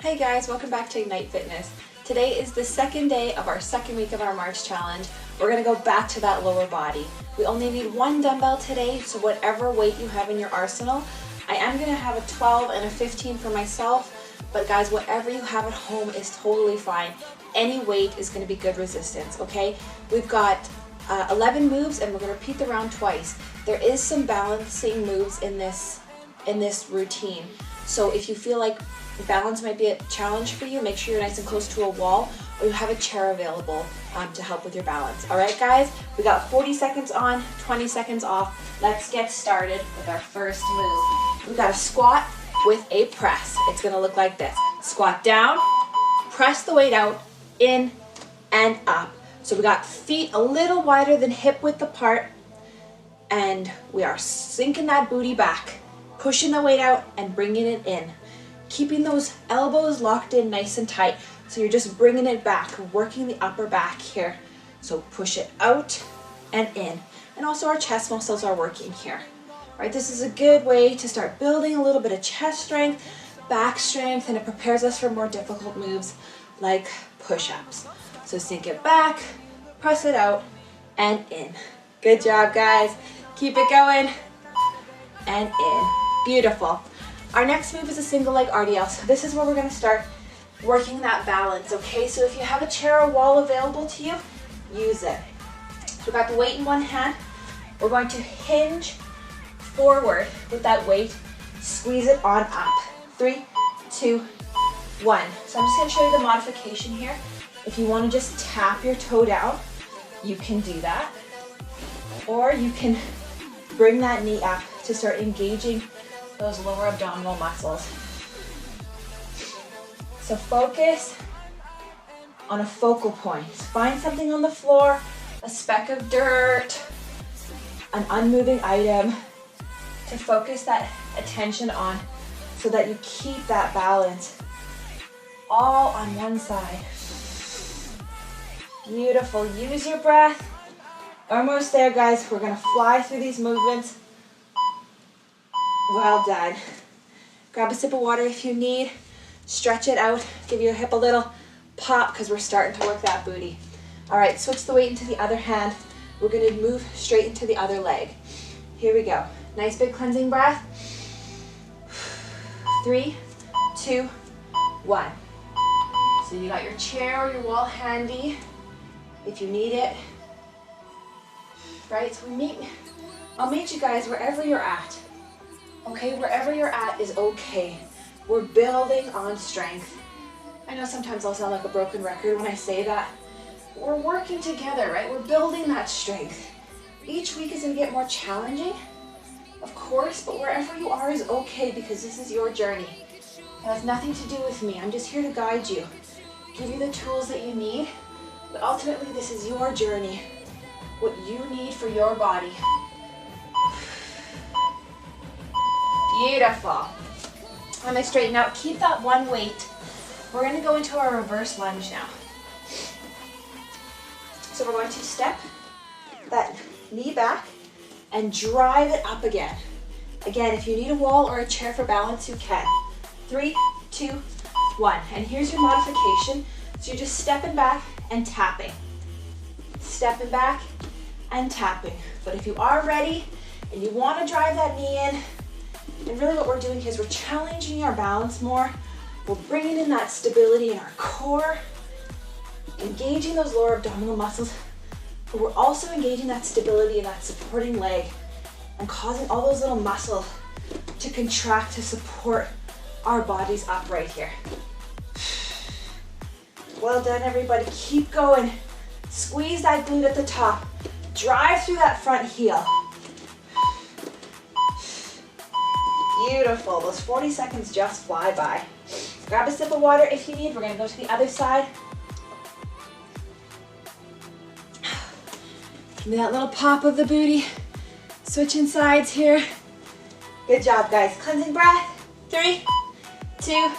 Hey guys, welcome back to Ignite Fitness. Today is the second day of our second week of our March challenge. We're gonna go back to that lower body. We only need one dumbbell today, so whatever weight you have in your arsenal. I am gonna have a 12 and a 15 for myself, but guys, whatever you have at home is totally fine. Any weight is gonna be good resistance, okay? We've got 11 moves and we're gonna repeat the round twice. There is some balancing moves in this routine. So if you feel like balance might be a challenge for you, make sure you're nice and close to a wall or you have a chair available to help with your balance. All right, guys, we got 40 seconds on, 20 seconds off. Let's get started with our first move. We got a squat with a press. It's gonna look like this. Squat down, press the weight out, in and up. So we got feet a little wider than hip width apart, and we are sinking that booty back, pushing the weight out and bringing it in. Keeping those elbows locked in nice and tight. So you're just bringing it back, working the upper back here. So push it out and in. And also our chest muscles are working here. All right, this is a good way to start building a little bit of chest strength, back strength, and it prepares us for more difficult moves like push-ups. So sink it back, press it out, and in. Good job, guys. Keep it going, and in. Beautiful. Our next move is a single leg RDL. So this is where we're gonna start working that balance, okay? So if you have a chair or wall available to you, use it. So we've got the weight in one hand. We're going to hinge forward with that weight, squeeze it on up. 3, 2, 1. So I'm just gonna show you the modification here. If you wanna just tap your toe down, you can do that. Or you can bring that knee up to start engaging those lower abdominal muscles. So focus on a focal point. Find something on the floor, a speck of dirt, an unmoving item to focus that attention on so that you keep that balance all on one side. Beautiful. Use your breath. Almost there, guys. We're gonna fly through these movements. Well done. Grab a sip of water if you need. Stretch it out. Give your hip a little pop because we're starting to work that booty. All right, switch the weight into the other hand. We're gonna move straight into the other leg. Here we go. Nice big cleansing breath. 3, 2, 1. So you got your chair or your wall handy if you need it. Right, so I'll meet you guys wherever you're at. Okay, wherever you're at is okay. We're building on strength. I know sometimes I'll sound like a broken record when I say that. We're working together, right? We're building that strength. Each week is gonna get more challenging, of course, but wherever you are is okay because this is your journey. It has nothing to do with me. I'm just here to guide you, give you the tools that you need, but ultimately this is your journey, what you need for your body. Beautiful. Let me straighten out. Keep that one weight. We're going to go into our reverse lunge now. So we're going to step that knee back and drive it up again. Again, if you need a wall or a chair for balance, you can. 3, 2, 1. And here's your modification. So you're just stepping back and tapping. Stepping back and tapping. But if you are ready and you want to drive that knee in, and really what we're doing here is we're challenging our balance more. We're bringing in that stability in our core, engaging those lower abdominal muscles, but we're also engaging that stability in that supporting leg and causing all those little muscles to contract to support our bodies up right here. Well done, everybody. Keep going. Squeeze that glute at the top. Drive through that front heel. Beautiful. Those 40 seconds just fly by. Grab a sip of water if you need. We're going to go to the other side. Give me that little pop of the booty. Switching sides here. Good job, guys. Cleansing breath. 3, 2,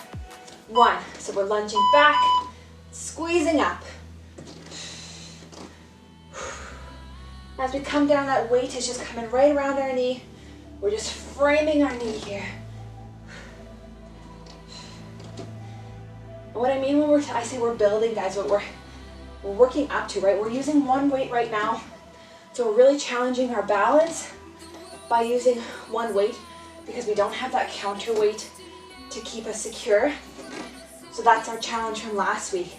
1. So we're lunging back, squeezing up. As we come down, that weight is just coming right around our knee. We're just framing our knee here. And what I mean when I say we're building, guys, what we're working up to, right? We're using one weight right now. So we're really challenging our balance by using one weight because we don't have that counterweight to keep us secure. So that's our challenge from last week.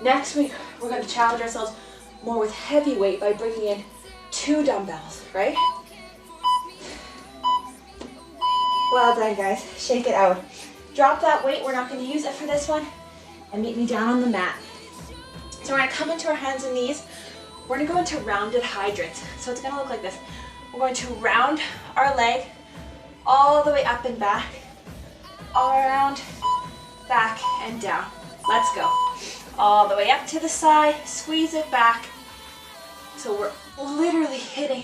Next week, we're going to challenge ourselves more with heavy weight by bringing in 2 dumbbells, right? Well done, guys. Shake it out. Drop that weight. We're not going to use it for this one. And meet me down on the mat. So we're going to come into our hands and knees. We're going to go into rounded hydrants. So it's going to look like this. We're going to round our leg all the way up and back, all around, back and down. Let's go. All the way up to the side, squeeze it back. So we're literally hitting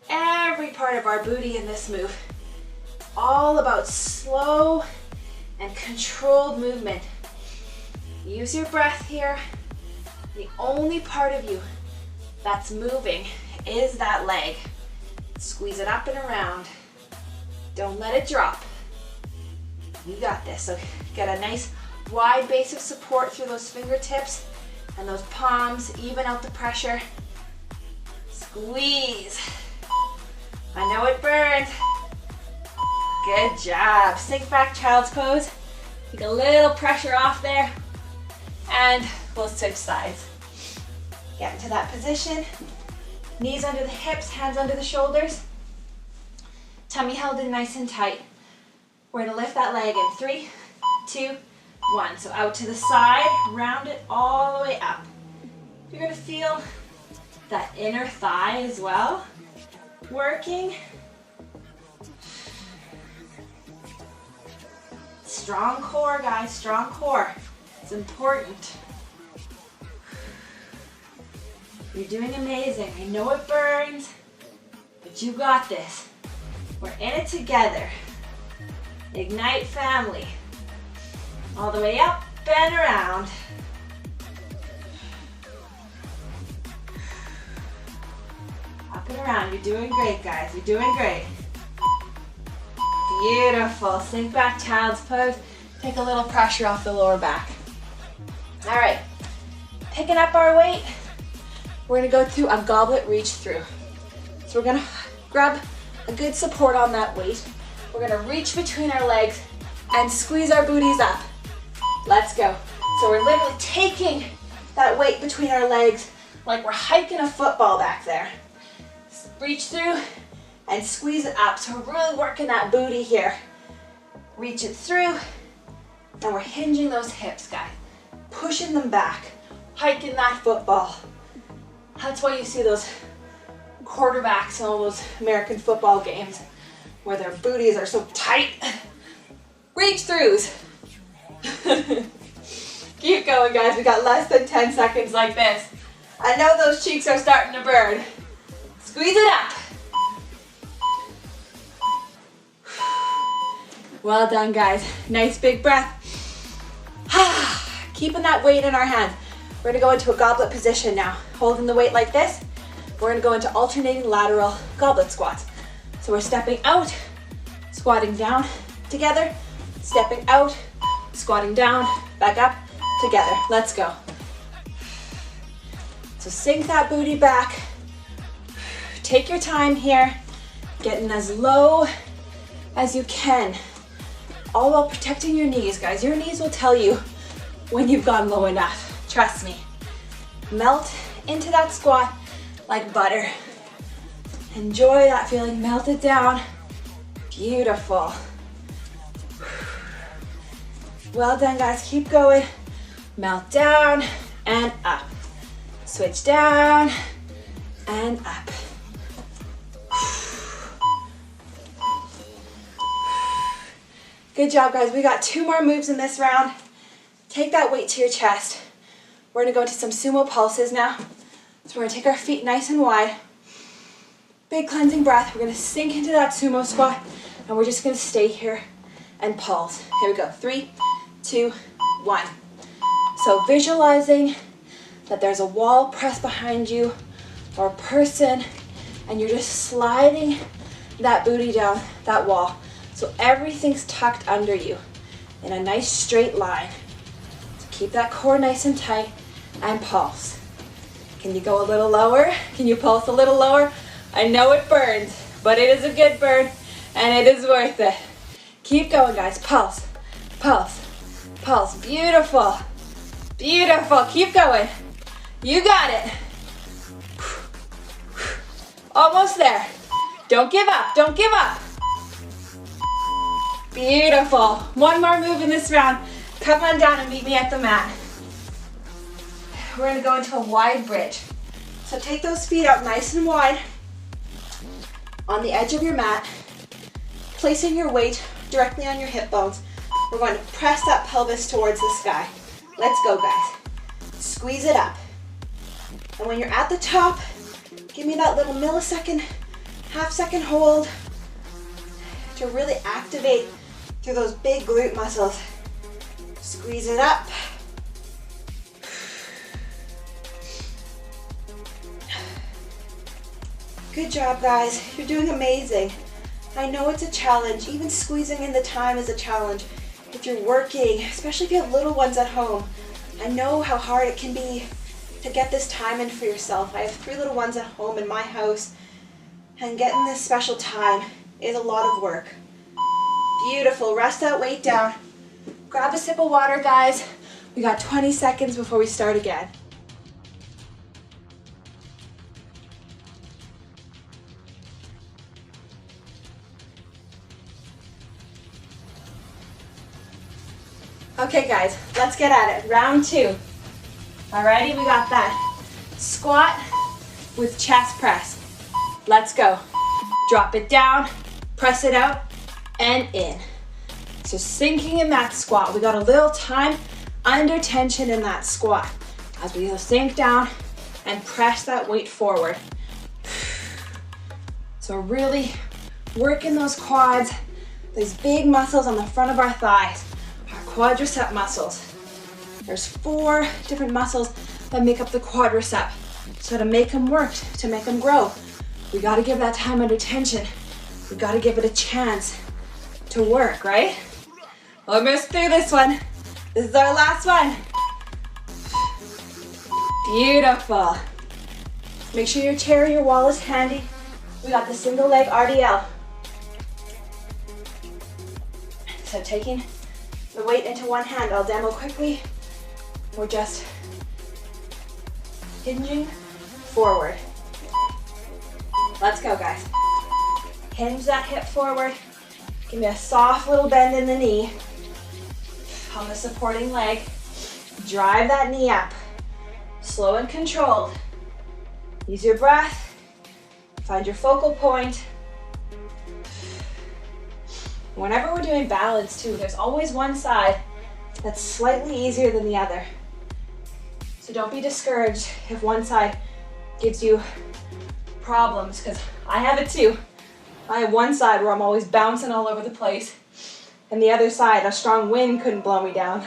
every part of our booty in this move. All about slow and controlled movement. Use your breath here. The only part of you that's moving is that leg. Squeeze it up and around. Don't let it drop. You got this. So get a nice wide base of support through those fingertips and those palms. Even out the pressure. Squeeze. I know it burns. Good job. Sink back, child's pose. Take a little pressure off there. And we'll switch sides. Get into that position. Knees under the hips, hands under the shoulders. Tummy held in nice and tight. We're going to lift that leg in 3, 2, 1. So out to the side, round it all the way up. You're going to feel that inner thigh as well. Working. Strong core, guys, strong core. It's important. You're doing amazing. I know it burns, but you got this. We're in it together. Ignite, family. All the way up and around. Up and around. You're doing great, guys. You're doing great. Beautiful. Sink back, child's pose. Take a little pressure off the lower back. All right. Picking up our weight. We're going to go through a goblet reach through. So we're going to grab a good support on that weight. We're going to reach between our legs and squeeze our booties up. Let's go. So we're literally taking that weight between our legs like we're hiking a football back there. Reach through and squeeze it up. So we're really working that booty here. Reach it through and we're hinging those hips, guys. Pushing them back, hiking that football. That's why you see those quarterbacks in all those American football games where their booties are so tight. Reach throughs. Keep going, guys. We got less than 10 seconds like this. I know those cheeks are starting to burn. Squeeze it up. Well done, guys. Nice big breath. Keeping that weight in our hands. We're gonna go into a goblet position now. Holding the weight like this. We're gonna go into alternating lateral goblet squats. So we're stepping out, squatting down together, stepping out, squatting down, back up, together. Let's go. So sink that booty back. Take your time here, getting as low as you can. All while protecting your knees, guys. Your knees will tell you when you've gone low enough. Trust me. Melt into that squat like butter. Enjoy that feeling. Melt it down. Beautiful. Well done, guys. Keep going. Melt down and up. Switch down and up. Good job, guys. We got 2 more moves in this round. Take that weight to your chest. We're gonna go into some Sumo Pulses now. So we're gonna take our feet nice and wide. Big cleansing breath. We're gonna sink into that Sumo Squat and we're just gonna stay here and pulse. Here we go. 3, 2, 1. So visualizing that there's a wall pressed behind you or a person and you're just sliding that booty down that wall. So everything's tucked under you in a nice straight line. Keep that core nice and tight and pulse. Can you go a little lower? Can you pulse a little lower? I know it burns, but it is a good burn and it is worth it. Keep going, guys. Pulse, pulse, pulse. Beautiful, beautiful. Keep going. You got it. Almost there. Don't give up, don't give up. Beautiful. One more move in this round. Come on down and meet me at the mat. We're gonna go into a wide bridge. So take those feet out nice and wide on the edge of your mat, placing your weight directly on your hip bones. We're going to press that pelvis towards the sky. Let's go, guys. Squeeze it up. And when you're at the top, give me that little millisecond, half-second hold to really activate through those big glute muscles. Squeeze it up. Good job, guys. You're doing amazing. I know it's a challenge. Even squeezing in the time is a challenge. If you're working, especially if you have little ones at home, I know how hard it can be to get this time in for yourself. I have 3 little ones at home in my house, and getting this special time is a lot of work. Beautiful. Rest that weight down. Grab a sip of water, guys. We got 20 seconds before we start again. Okay, guys, let's get at it. Round 2. Alrighty, we got that. Squat with chest press. Let's go. Drop it down, press it out, and in. So sinking in that squat. We got a little time under tension in that squat as we sink down and press that weight forward. So really working those quads, these big muscles on the front of our thighs, our quadricep muscles. There's 4 different muscles that make up the quadricep. So to make them work, to make them grow, we gotta give that time under tension. We gotta give it a chance to work, right? Almost through this one. This is our last one. Beautiful. Make sure your chair or your wall is handy. We got the single leg RDL. So taking the weight into one hand, I'll demo quickly. We're just hinging forward. Let's go, guys. Hinge that hip forward. Give me a soft little bend in the knee on the supporting leg. Drive that knee up. Slow and controlled. Use your breath. Find your focal point. Whenever we're doing balance too, there's always one side that's slightly easier than the other. So don't be discouraged if one side gives you problems, because I have it too. I have one side where I'm always bouncing all over the place, and the other side, a strong wind couldn't blow me down.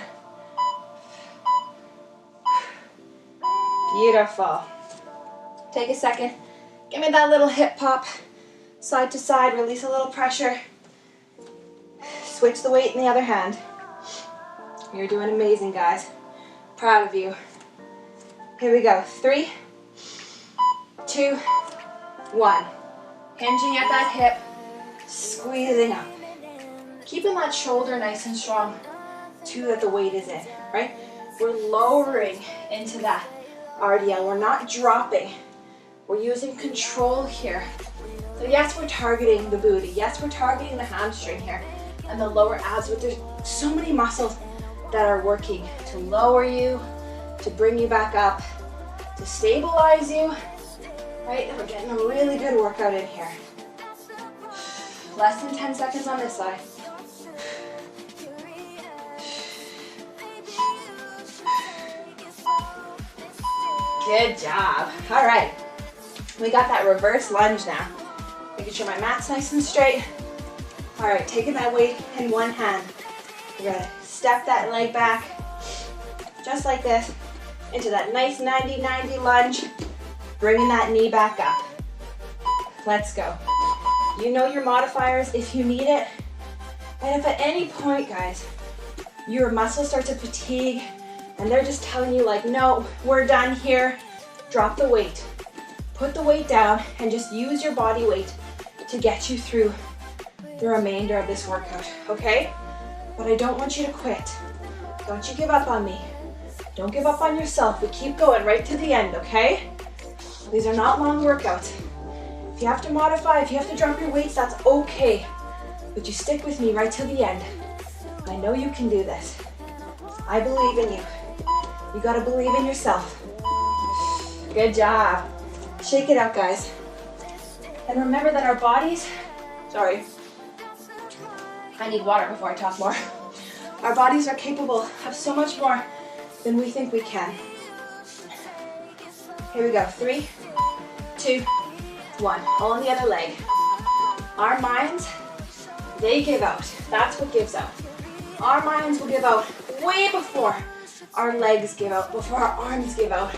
Beautiful. Take a second. Give me that little hip pop. Side to side, release a little pressure. Switch the weight in the other hand. You're doing amazing, guys. Proud of you. Here we go. 3, 2, 1. Hinging at that hip, squeezing up. Keeping that shoulder nice and strong, too, that the weight is in, right? We're lowering into that RDL. We're not dropping. We're using control here. So yes, we're targeting the booty. Yes, we're targeting the hamstring here and the lower abs, but there's so many muscles that are working to lower you, to bring you back up, to stabilize you, right? And we're getting a really good workout in here. Less than 10 seconds on this side. Good job. All right, we got that reverse lunge now. Making sure my mat's nice and straight. All right, taking that weight in one hand. We're gonna step that leg back, just like this, into that nice 90-90 lunge, bringing that knee back up. Let's go. You know your modifiers if you need it. And if at any point, guys, your muscles start to fatigue, And they're just telling you like, no, we're done here. Drop the weight. Put the weight down and just use your body weight to get you through the remainder of this workout, okay? But I don't want you to quit. Don't you give up on me. Don't give up on yourself. We keep going right to the end, okay? These are not long workouts. If you have to modify, if you have to drop your weights, that's okay. But you stick with me right to the end. I know you can do this. I believe in you. You gotta believe in yourself. Good job. Shake it out, guys. And remember that our bodies, sorry, I need water before I talk more. Our bodies are capable of so much more than we think we can. Here we go. 3, 2, 1. All on the other leg. Our minds, they give out. That's what gives out. Our minds will give out way before our legs give out, before our arms give out.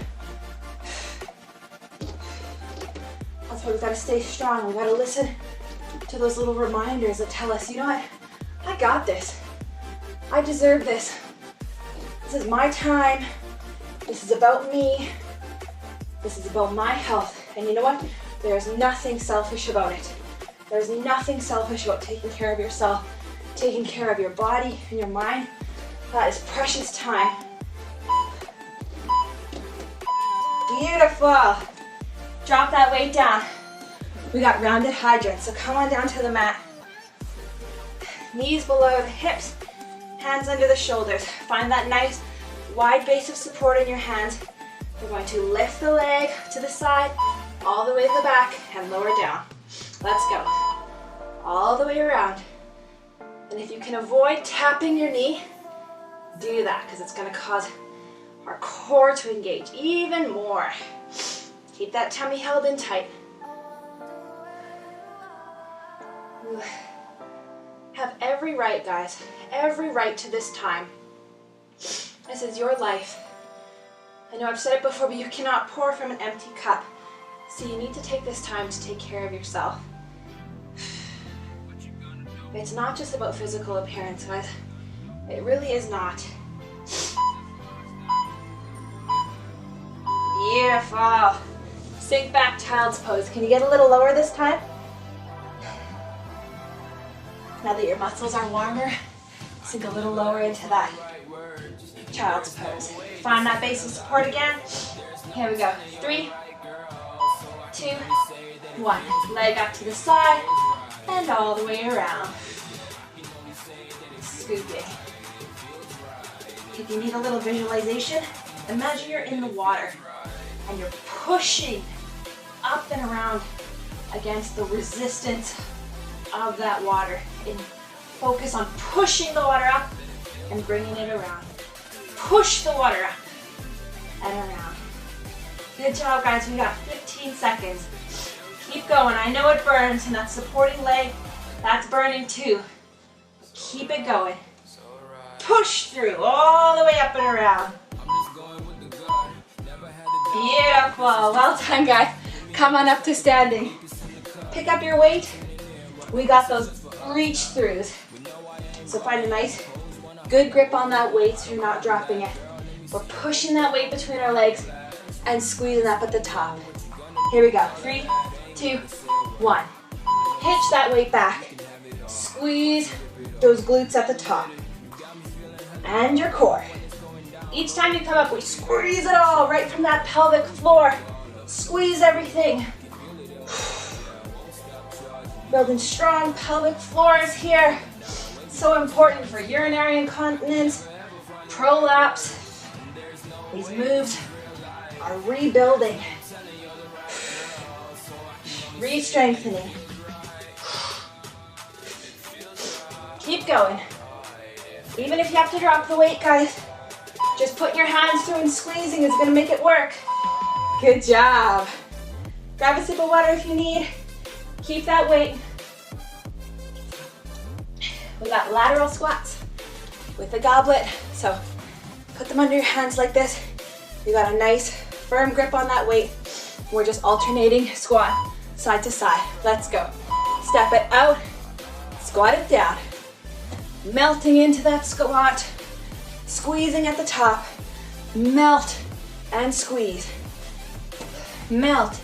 That's why we've got to stay strong. We've got to listen to those little reminders that tell us, you know what? I got this. I deserve this. This is my time. This is about me. This is about my health. And you know what? There's nothing selfish about it. There's nothing selfish about taking care of yourself, taking care of your body and your mind. That is precious time. Beautiful. Drop that weight down. We got rounded hydrants, so come on down to the mat. Knees below the hips, hands under the shoulders. Find that nice wide base of support in your hands. We're going to lift the leg to the side, all the way to the back, and lower down. Let's go. All the way around. And if you can avoid tapping your knee, do that, because it's going to cause our core to engage even more. Keep that tummy held in tight. You have every right, guys, every right to this time. This is your life. I know I've said it before, but you cannot pour from an empty cup. So you need to take this time to take care of yourself. It's not just about physical appearance, guys. It really is not. Beautiful. Sink back, child's pose. Can you get a little lower this time? Now that your muscles are warmer, sink a little lower into that child's pose. Find that base of support again. Here we go. 3, 2, 1. Leg up to the side and all the way around. Scooping. If you need a little visualization, imagine you're in the water and you're pushing up and around against the resistance of that water. And focus on pushing the water up and bringing it around. Push the water up and around. Good job, guys. We got 15 seconds. Keep going. I know it burns, and that supporting leg, that's burning too. Keep it going. Push through all the way up and around. Beautiful. Well done, guys. Come on up to standing. Pick up your weight. We got those reach throughs. So find a nice, good grip on that weight so you're not dropping it. We're pushing that weight between our legs and squeezing up at the top. Here we go. 3, 2, 1. Hitch that weight back. Squeeze those glutes at the top. And your core. Each time you come up, we squeeze it all right from that pelvic floor. Squeeze everything. Building strong pelvic floors here. So important for urinary incontinence, prolapse. These moves are rebuilding, re-strengthening. Keep going. Even if you have to drop the weight, guys, just putting your hands through and squeezing is going to make it work. Good job. Grab a sip of water if you need. Keep that weight. We got lateral squats with the goblet. So put them under your hands like this. You got a nice firm grip on that weight. We're just alternating squat side to side. Let's go. Step it out, squat it down. Melting into that squat, squeezing at the top, Melt and squeeze. Melt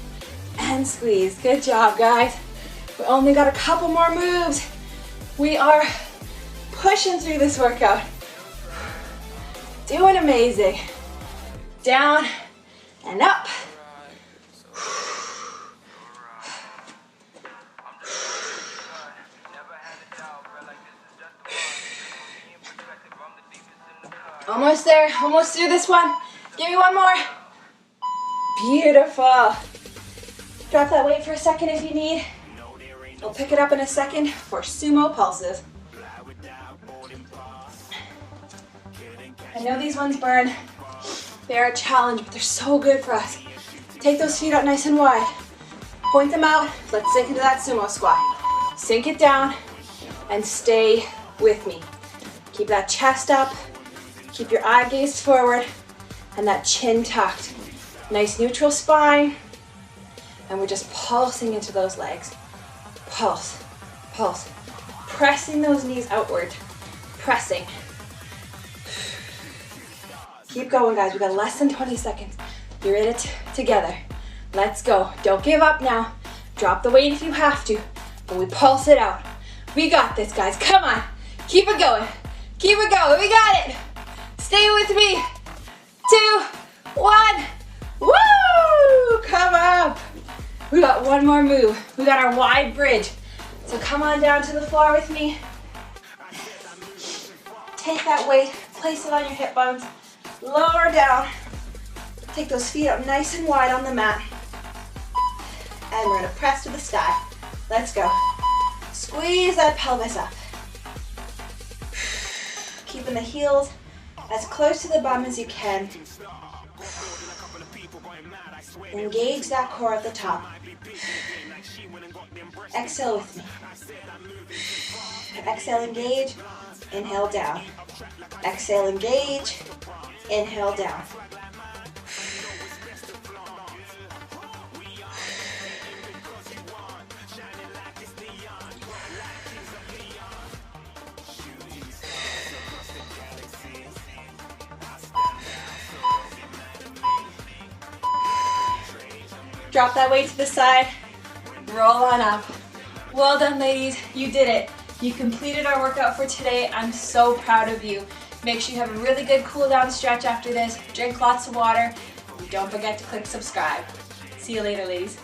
and squeeze. Good job, guys. We only got a couple more moves. We are pushing through this workout. Doing amazing. Down and up. Almost there, almost through this one. Give me one more. Beautiful. Drop that weight for a second if you need. We'll pick it up in a second for Sumo Pulses. I know these ones burn. They are a challenge, but they're so good for us. Take those feet out nice and wide. Point them out. Let's sink into that Sumo Squat. Sink it down and stay with me. Keep that chest up. Keep your eye gaze forward and that chin tucked. Nice neutral spine. And we're just pulsing into those legs. Pulse, pulse. Pressing those knees outward. Pressing. Keep going, guys. We got less than 20 seconds. You're in it together. Let's go. Don't give up now. Drop the weight if you have to, but we pulse it out. We got this, guys. Come on. Keep it going. Keep it going. We got it. Stay with me. 2, 1. Woo! Come up. We got one more move. We got our wide bridge. So come on down to the floor with me. Take that weight, place it on your hip bones, lower down. Take those feet up nice and wide on the mat. And we're gonna press to the sky. Let's go. Squeeze that pelvis up. Keeping the heels as close to the bum as you can. Engage that core at the top. Exhale with me. Exhale, engage. Inhale, down. Exhale, engage. Inhale, down. Drop that weight to the side. Roll on up. Well done, ladies. You did it. You completed our workout for today. I'm so proud of you. Make sure you have a really good cool down stretch after this. Drink lots of water. And don't forget to click subscribe. See you later, ladies.